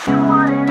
Caitlyn,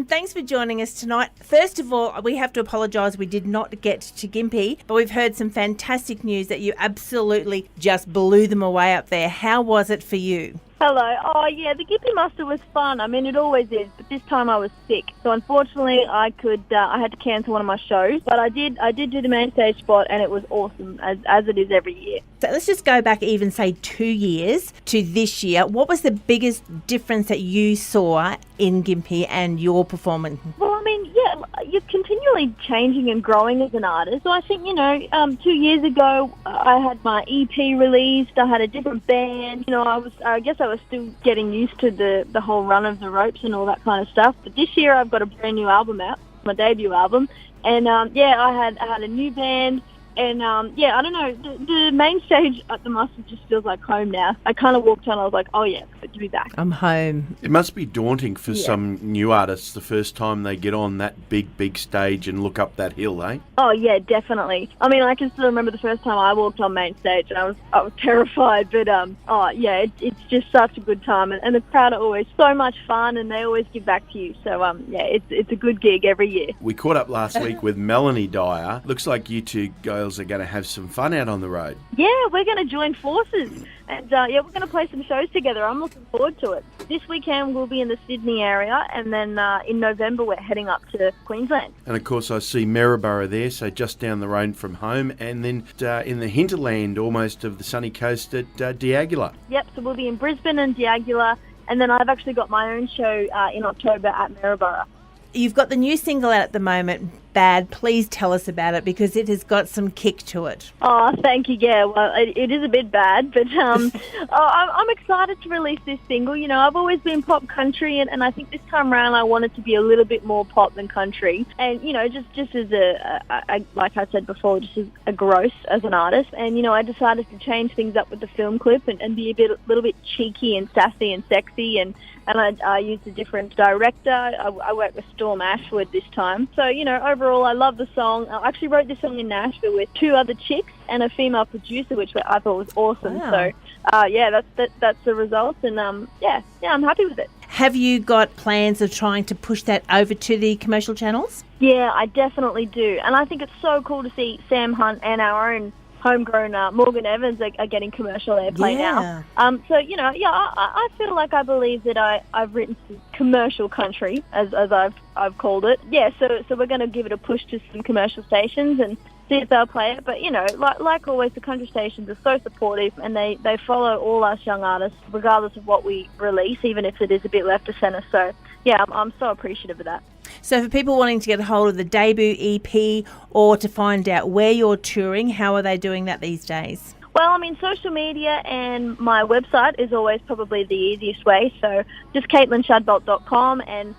thanks for joining us tonight. First of all, we have to apologise we did not get to Gympie, but we've heard some fantastic news that you absolutely just blew them away up there. How was it for you? Hello. Oh, yeah, the Gympie Muster was fun. I mean, it always is, but this time I was sick. So unfortunately, I had to cancel one of my shows, but I did do the main stage spot, and it was awesome, as it is every year. So let's just go back even, say, 2 years to this year. What was the biggest difference that you saw in Gympie and your performance? Well, I mean, yeah, you're continually changing and growing as an artist. So I think, 2 years ago, I had my EP released. I had a different band. I guess I was still getting used to the whole run of the ropes and all that kind of stuff. But this year, I've got a brand new album out, my debut album, and I had a new band. And, I don't know, the main stage at the Muster just feels like home now. I kind of walked on, I was like, oh, yeah, it's good to be back. I'm home. It must be daunting for some new artists the first time they get on that big stage and look up that hill, eh? Oh, yeah, definitely. I mean, I can still remember the first time I walked on main stage, and I was terrified. But, it's just such a good time. And the crowd are always so much fun, and they always give back to you. So, it's a good gig every year. We caught up last week with Melanie Dyer. Looks like you two girls are going to have some fun out on the road. Yeah, we're going to join forces, and we're going to play some shows together. I'm looking forward to it. This weekend we'll be in the Sydney area, and then in November we're heading up to Queensland. And of course I see Maryborough there, so just down the road from home, and then in the hinterland almost of the sunny coast at Diagula. Yep, so we'll be in Brisbane and Diagula, and then I've actually got my own show in October at Maryborough. You've got the new single out at the moment, Bad. Please tell us about it, because it has got some kick to it. Oh, thank you. Yeah, well, it is a bit bad, but I'm excited to release this single. I've always been pop country, and I think this time around I wanted to be a little bit more pop than country. And, just as like I said before, just as a growth as an artist. And, I decided to change things up with the film clip and be a little bit cheeky and sassy and sexy, and I used a different director. I worked with Storm Ashwood this time. So, overall, I love the song. I actually wrote this song in Nashville with 2 other chicks and a female producer, which I thought was awesome. Wow. So, that's the result. And, I'm happy with it. Have you got plans of trying to push that over to the commercial channels? Yeah, I definitely do. And I think it's so cool to see Sam Hunt and our own homegrown Morgan Evans are getting commercial airplay now. I feel like I believe that I've written some commercial country, as I've called it. Yeah, so we're going to give it a push to some commercial stations and see if they'll play it. But, like always, the country stations are so supportive, and they follow all us young artists, regardless of what we release, even if it is a bit left of centre. So, yeah, I'm so appreciative of that. So for people wanting to get a hold of the debut EP or to find out where you're touring, how are they doing that these days? Well, I mean, social media and my website is always probably the easiest way. So just CaitlynShadbolt.com, and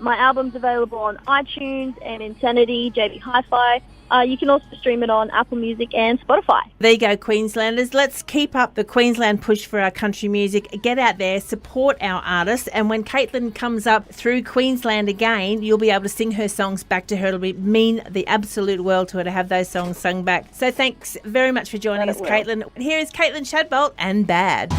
my album's available on iTunes and Insanity, JB Hi-Fi. You can also stream it on Apple Music and Spotify. There you go, Queenslanders. Let's keep up the Queensland push for our country music. Get out there, support our artists, and when Caitlyn comes up through Queensland again, you'll be able to sing her songs back to her. It'll mean the absolute world to her to have those songs sung back. So thanks very much for joining us, Caitlyn. Here is Caitlyn Shadbolt and Bad.